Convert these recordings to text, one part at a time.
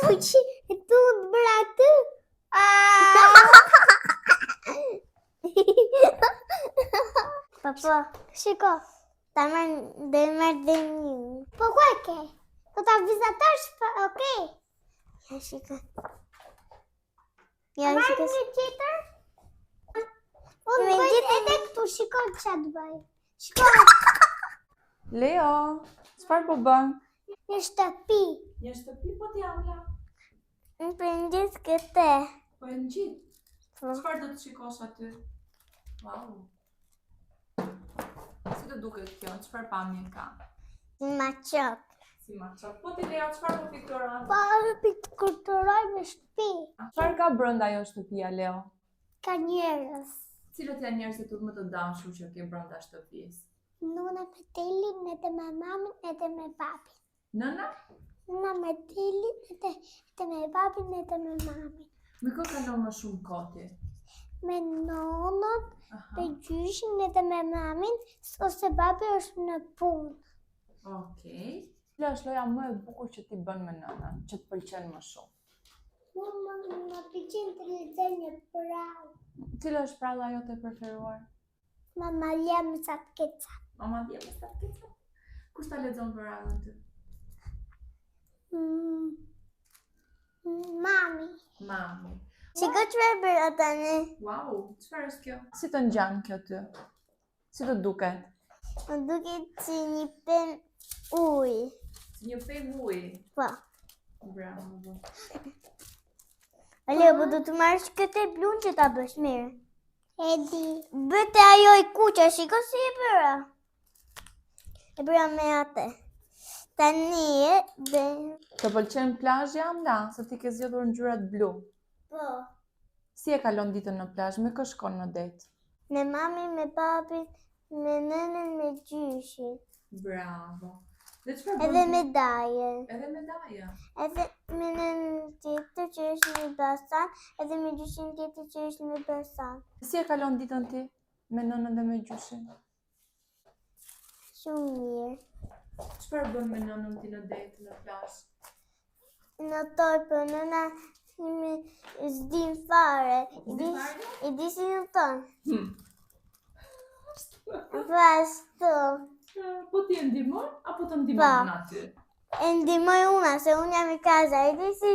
Që e tu të bërë aty. Papa, shiko. Ta marrë dhe një. Po ku e ke? Po ta vizatosh, okej. Ja, shiko. Ja, shiko. Marrë një tjetër? Unë bëjt edhe këtu, shiko që të bëj. Shiko. Leo, çfarë po bën? Një shtëpi. Një shtëpi po t'javla. Në përngjit këte. Po e ngjit. Çfarë do të shikosh aty? Wow. Si të duket kjo? Çfarë pamje ka? Maqok. Si maqok. Po ti Leo, çfarë po pikturon? Po pikturoj me shtëpi. Çfarë ka brenda ajo shtëpia, Leo? Ka njerëz. Cilët janë njerëzit më të dashur që ke brenda shtëpisë? Nuna me telin, edhe me mamin, edhe me papin. Nëna? Nuna me telin, edhe me papin, edhe me mamin. Me kë kalon më shumë kohë? Me nonën, me gjyshin, edhe me mamin, ose babi është në punë. Okej. Cila është loja më e bukur që ti bën me nënën, që të pëlqen më shumë? Më pëlqen të lexoj një prallë. Cila është pralla jote e preferuar? Mama Lia me Satkeca. Mama Lia me Satkeca? Kush ta lexon prallën ty? Mami. Mami. Shiko çfarë bëra tani? Wow, çfarë është kjo? Si të ngjan kjo ty? Si të duket? Më duket si një pen ujë. Si një pemë uji. Po. Bravo. Aleo, po do të marrësh këtë blun që ta bësh mirë. E di. Bëte ajo i kuqa, shiko si e bëra. E bëra me atë. Tani e dhe... Të pëlqen plazhi Amla, se ti ke zgjedhur ngjyrat blu. Po. Si e kalon ditën në plazh, me kë shkon në det? Me mami, me papi, me nënën, me gjyshin. Bravo. Dhe çfarë bën? Edhe medaje. Edhe medaja. Edhe me nënën tjetër që është në basan, edhe me gjyshin tjetër që është në basan. Si e kalon ditën ti me nënën dhe me gjyshin? Shumë mirë. Çfarë bën me nënën ti në det, në plazh? Në toj për nëna me s'dim fare. I di si në tonë. Vastu. Po ti e ndihmon apo të ndihmon aty? E ndihmoj una, se unë jam i kaza. I di si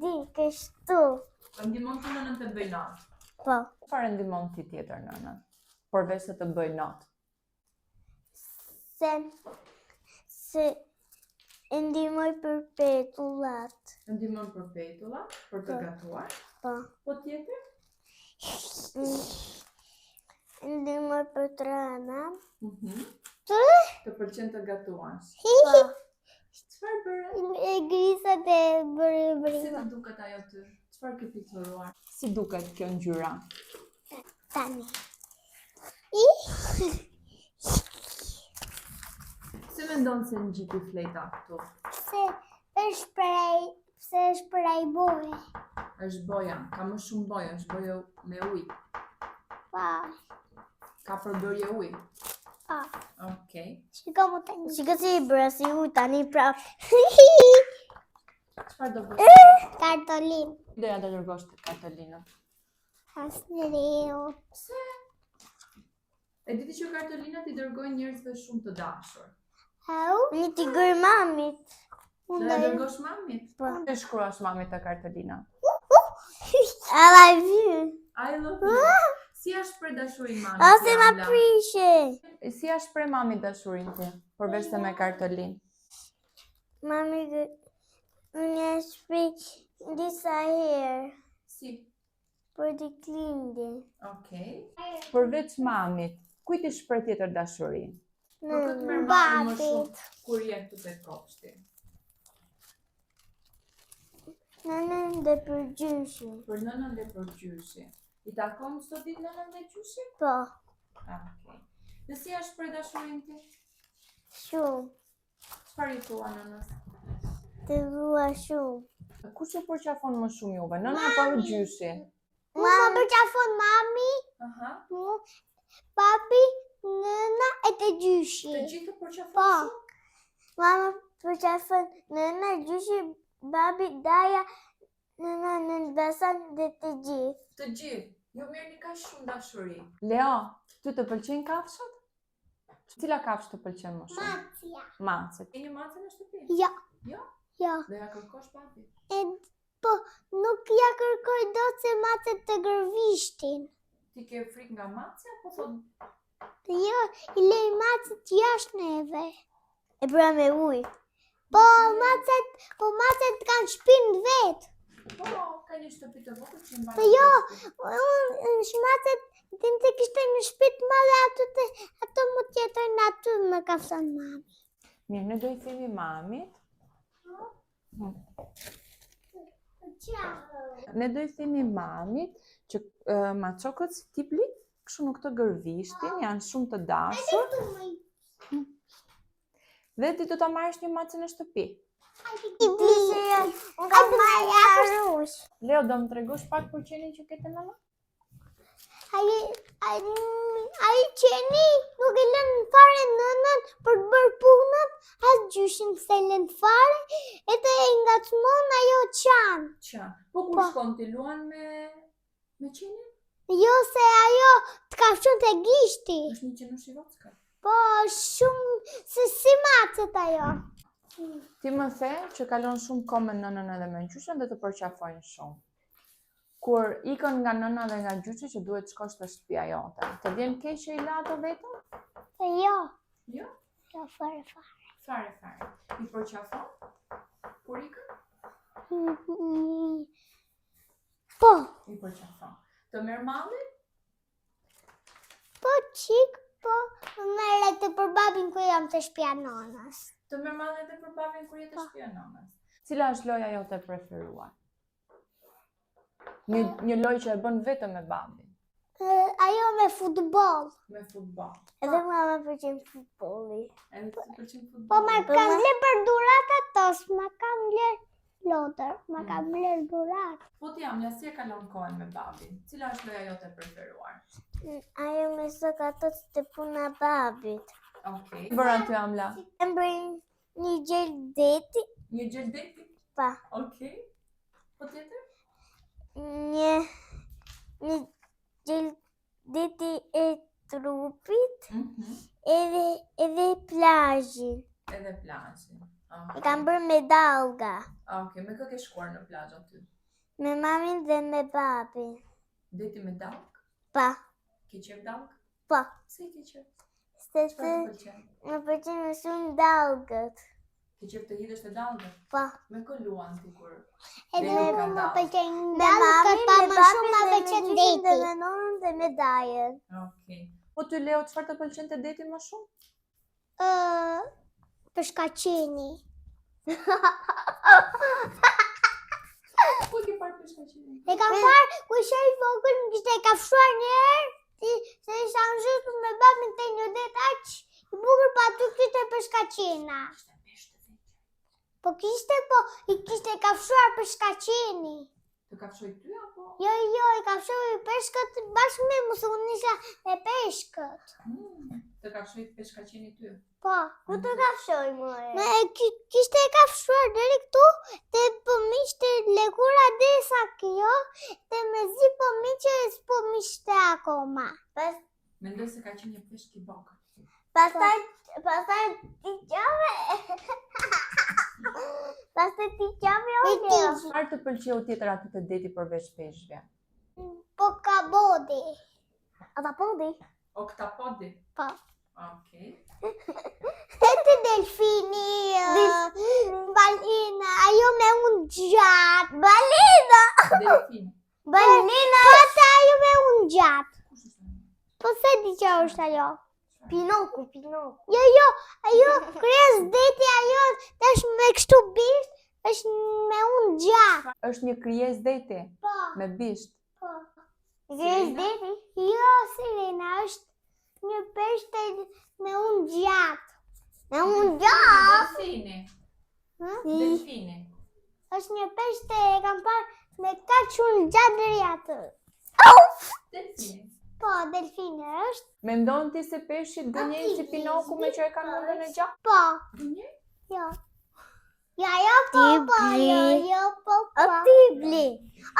di kështu. Të ndihmon të nënën të bëj natë? Po. Çfarë ndihmon ti tjetër nënën? Përveç se të bëj natë? Se e ndihmoj për petullat. Ndihmon për petullat, për të gatuar? Po. Po tjetër? Ndihmoj për trana. Të pëlqen të gatuash? Po. Çfarë bëre? E grisat e bërë. Si të duket ajo ty? Çfarë ke pikturuar? Si duket kjo ngjyra? Tani. Si mendon se ngjiti fleta këtu? Se është prej boje. Është boja, ka më shumë boja, është boja me ujë. Pa. Ka përbërje ujë. Pa. Okej. Shiko mu tani. Shiko si i bëra si u tani prap. Çfarë do bësh? Kartolin. Doja të dërgosh të kartolinën. Asnëriu. Pse? E diti që kartolinat i dërgojnë njerëzve shumë të dashur. Au? Një t'i gërë mamit. Do ja dërgosh mamit? Po. Të shkruash mamit të kartolina? I love you. I love you. Si është për dashurin mamit? Ose ma prishe. Si është për mamit dashurin ti? Përveç se me kartolin? Mami më shpik disa herë. Si? Për t'i klindi. Okej. Përveç mamit, kujt i shpreh tjetër dashurin? Për këtë merr mami më Babit. shumë kur je këtu te kopshti. Nënën dhe për gjyshin. Për nënën dhe për gjyshin. I takon çdo ditë nënën dhe gjyshin? Po. Okej. Dhe si është për dashurin ti? Shumë. Çfarë i thua nënës? Të dua shumë. Kush ju përqafon më shumë juve, nëna apo gjyshi? Më përqafon mami, papi, nëna e të gjyshi. Të gjithë përqafon Po. shumë? Mama përqafon nëna, gjyshi, babi, daja, në beson dhe të gjithë. Të gjithë. Ju merrni kaq shumë dashuri. Leo, ty të pëlqejnë kafshët? Cila kafshë të pëlqen më shumë? Macja. Macet. Keni mace në shtëpi? Jo. Jo? Jo. Do ja kërkosh babit? Po, nuk ja kërkoj dot se macet të gërvishtin. Ti ke frikë nga mace apo thon? Jo, i lej macet jashtë neve. E bëra me ujë. Po macet kanë shpinë vetë. Po, ka një shtëpi të vogël që mban. Po jo, macet din të kishte një shtëpi të madhe ato mu tjetojnë aty më ka thënë mami. Mirë, ne do i themi mamit. Ne do i themi mamit që macokët si ti plit, kështu nuk të gërvishtin, janë shumë të dashur. Dhe ti do ta marrësh një macë në shtëpi. Leo, do më tregosh pak për qenin që kete mama? Ai qeni nuk e lën fare nënën për të bërë punën, as gjyshin se lën fare, e të e ngacmon ajo qanë. Qa? Po kur shkon ti luan me qenin? Jo, se ajo të kafshon të gishti. Është një qenush i vockë. Po, shumë, se si macet ajo. Ti më the që kalon shumë kohë me nënën edhe me gjyshin dhe të përqafojnë shumë. Kur ikën nga nëna dhe nga gjyshi që duhet shkosh te shtëpia jote, të vjen keq që i la ato vetëm? Jo. Jo? Jo, fare. Fare. I përqafon? Kur ikën? Po. I përqafon. Të merr malli? Po, qik, po. Merre të për babin ku jam të shtëpia nonës. Të merr malli edhe për babin kur je te shtëpia nonës. Cila është loja jote e preferuar? Një lojë që e bën vetëm me babin. Ajo me futboll. Me futboll. Edhe mua më pëlqen futbolli. Edhe të pëlqen futbolli. Po ma kam le për dhuratë atos, ma kam le lotër, ma kam le dhuratë. Po ti Amja, si e kalon kohën me babin? Cila është loja jote e preferuar? Ajo me sokatot të puna babit. Okej. Bëra ty Amla? E bëj një gjel deti. Një gjel deti? Pa. Okej. Po tjetër? Një gjel deti e trupit, edhe plazhin. Edhe plazhin. E kam bërë me dalga. Okej, me kë ke shkuar në plazh aty? Me mamin dhe me babin. Deti me dalg? Pa. Ke qef dalg? Pa. Si ke qef? Se Çfarë të pëlqen? më pëlqen më shumë dalgët. Ke qef të hidhesh te dalgët? Pa. Me kë luan ti kur? Edhe më pëlqen Me dalgët, pa mamin, më me shumë babin më dhe pëlqen me deti. gjyshin Dhe me nonën dhe me dajën. Okej. Po ty Leo, çfarë të pëlqen te deti më shumë? Peshkaqeni. Po ke parë peshkaqenin? E kam parë ku isha i vogël, më kishte kafshuar një herë, se isha në zhytur me babin te një det aq i bukur, pa aty kishte peshkaqena. Ishte peshk të vegjël. Po i kishte kafshuar peshkaqeni. Të kafshoj ty apo? Jo, i kafshoi peshkët bashkë me mu, se unë isha me peshkët. Të kafshoj peshkaqeni ty? Po. Ku të kafshoj more? Me kishte e kafshuar deri këtu, te po miqte lekura desa kjo, te me zi po miqe s'po miqte akoma. Mendoj se ka qenë një peshk i vogël. Pastaj ti qave. Pastaj ti qave o Leo. Çfarë të pëlqeu tjetër aty te deti përveç peshkve? Po ka bodi. Ata podi. Oktapodi? Po. Okej. Te delfini, balina, ajo me unë gjatë. Balina. Delfin. Balina. Po ata ajo me unë gjatë. Kush është ai? Po se di që është ajo. Pinoku. Jo, ajo kres deti, ajo tash me kështu bisht, është me unë gjatë. Është një krijesë deti Po, me bisht. po. Gjes deti. Jo, sirena, është një peshte me unë gjatë. Me unë gjatë. Delfini. Hm? Delfini. Është një peshte e kam parë me kaq unë gjatë deri atë. Delfini. Po, delfine është? Mendon ti se peshqit gënjejnë si Pinoku me që e kanë mundën e gjatë? Po, Gënjej? jo.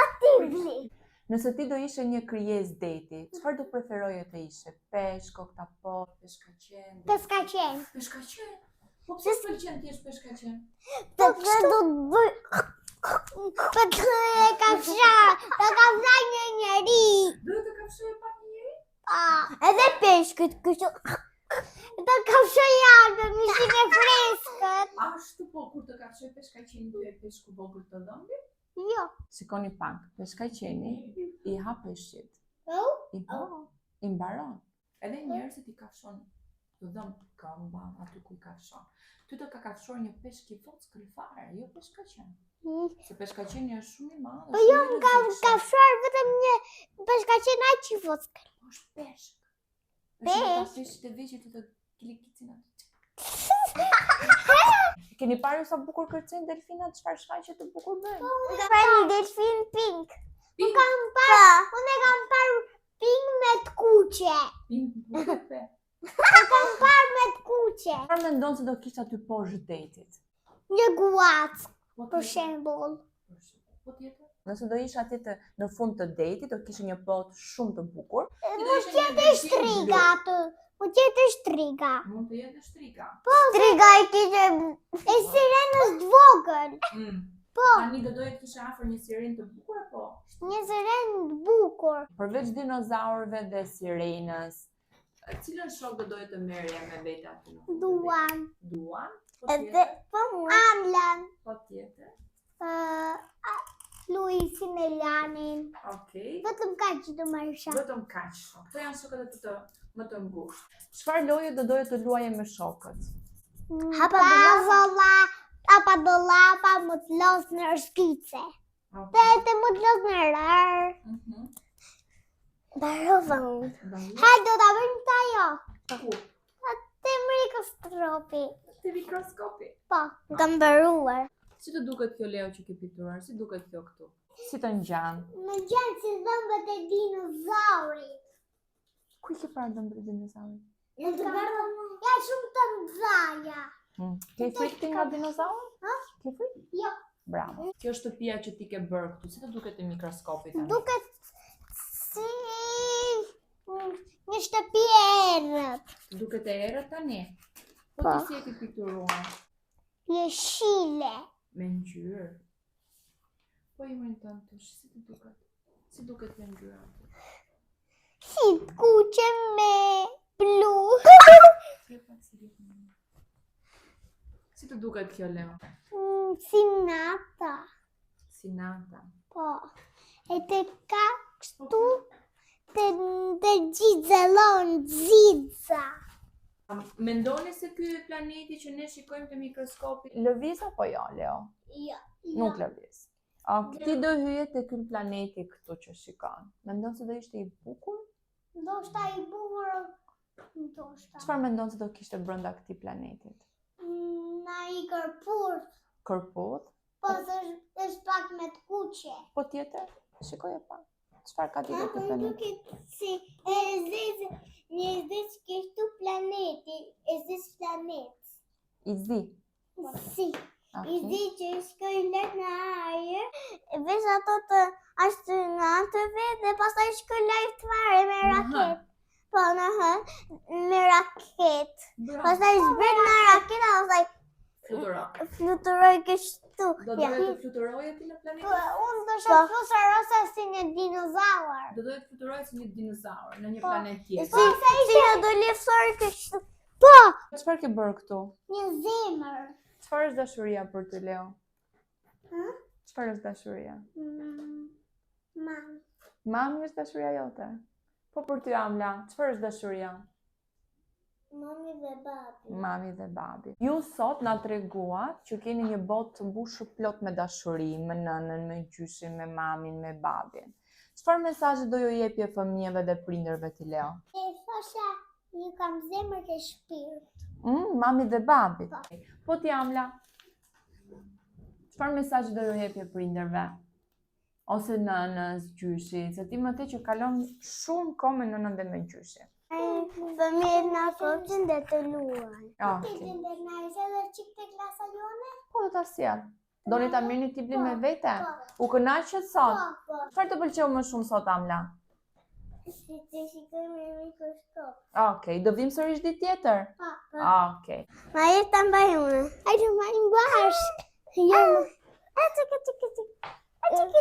Atibli. Nëse ti do ishe një krijesë deti, çfarë do preferoje të ishe? Peshk, oktapod, peshkaqen? Peskaqen. Peshkaqen? Po pse s'pëlqen ti jesh peshkaqen? Po kështu do të bëj. Po të kafsha një njeri. Do të kafshoj pak një njeri? Edhe peshkët kështu. Të kafsha jashtë, mishin e freskët. Ashtu po kur të kafshoj peshkaqenin ty e peshku vogël të dhëmbë? Jo. Shikoni pak, peshkaqeni i ha peshqit. I mbaron. Edhe njerëzit i kafshon të dhëmbë këmba aty ku i kafshon. Ty do ka kafshuar një peshk i vockël fare, jo peshkaqen. Se peshkaqeni është shumë i madh. Po jo, më kafshuar vetëm një peshkaqen aq i vockël. Është peshk. Peshk? Peshk të vegjël të kilikicin aty. Keni parë sa bukur kërcejnë delfinat, çfarë shfaqje të bukur bëjnë? Pra një delfin pink. Pink, Unë e kam parë ping me të kuqe. pink, bukur. Kam parë me të kuqe. Çfarë mendon se do kishte aty poshtë detit? Një guac, Po për tjetër? shembull. Po tjetër? Nëse do isha aty në fund të detit, do kishe një botë shumë të bukur. Mund t'jetë shtriga aty. Mund t'jetë shtriga. Mund të jetë shtriga. Striga i kishte E sirenës të vogël. Po. Tani do doje të kishe afër një sirenë të bukur apo? Një sirenë të bukur. Përveç dinozaurëve dhe sirenës, cilën shok do doje të merrje me vete aty? Duan. Duan? Po edhe tjetër? po mua. Amlan. Po tjetër? Luisin e Lanin. Okej. Vetëm kaq që do marrisha. Vetëm kaq. Këto janë shokët e të më të ngushtë. Çfarë loje do doje të luaje me shokët? Puzzle, apadolapa, më të los në shkice. Të më të los në rër. Barova unë. Hajde do ta bëjmë ta jo. Ku? Te mikroskopi. Te mikroskopi. Po. Kam mbaruar. Si të duket kjo Leo që ke pituar? Si duket kjo këtu? Si të ngjan? Më gjanë si dhëmbët e dinozaurit. Ku i ke parë dhëmbët e dinozaurit? Ja shumë të mëdhaja. Ke frikë ti nga dinozauri? Ha? Ke frikë? Jo. Bravo. Kjo shtëpia që ti ke bërë këtu, si të duket te mikroskopi tani? Duket si një shtëpi e errët. Duket e errët tani? Po Po. ti si e ke pituruar? Jeshile. Me ngjyrë. Po i mund të tush, si të duket? Si duket me ngjyra? Si të kuqe me blu. Si të duket kjo Leo? Si nata. Si nata. Po. E te ka kështu të gjizëllon ziza. Mendoni se ky planeti që ne shikojmë te mikroskopi lëviz apo jo, Leo? Jo. Nuk lëviz. Ti do hyje te ky planeti këtu që shikon. Mendon se do ishte i bukur? Ndoshta i bukur. Ndoshta. Çfarë mendon se do kishte brenda këtij planetit? Na i kërpurt. Kërputh? Po është pak me të kuqe. Po tjetër? Shikoje pak. Çfarë ka tjetër te Më planeti? duket si e zezë, një zezë kështu planeti, e zezë planet. I zi. Si, i Okay. zi që shkoj lart në ajër, Vesh ato të astronautëve dhe pastaj shkoj lart fare me raket. Po në me raket. Bravo. Pastaj zbret në raket, pastaj Fluturo. fluturoj kështu. Do Ja. doje të fluturoje ti në planetin? unë do shë fluturosa si një dinozaur. Do doje të fluturoje si një dinozaur në një Po. planet Si tjetër. si do lefsoj kështu. Çfarë ke bërë këtu? Një zemër. Çfarë është dashuria për ty, Leo? Ha? Çfarë është dashuria? Mam. Mami është dashuria jote. Po për ty, Amla, çfarë është dashuria? Mami dhe babi. Mami dhe babi. Ju sot na treguat që keni një botë të mbushur plot me dashuri, me nënën, me gjyshin, me mamin, me babin. Çfarë mesazhi do ju jepje fëmijëve dhe prindërve ti, Leo? E thosha, ju kam zemër të shpirt. Mami dhe babi. Po ti, Amla, çfarë mesazhi do ju jepje prindërve? Ose nënës, gjyshit, se ti më the që kalon shumë kohë me nënën dhe me gjyshin. Fëmijët na kopçin dhe të luajnë. Okej. Ndërnajse dhe qik të klasa jone? Po do ta sjell. Doni ta merrni tiblin me vete? U kënaqet sot? Çfarë të pëlqeu më shumë sot Amla? Si të shikoj me mikroskop. Okej, do vim sërish ditë tjetër? Okej. Ma jetë të mbajune. Hajde marrim bashkë. Jo. Çik.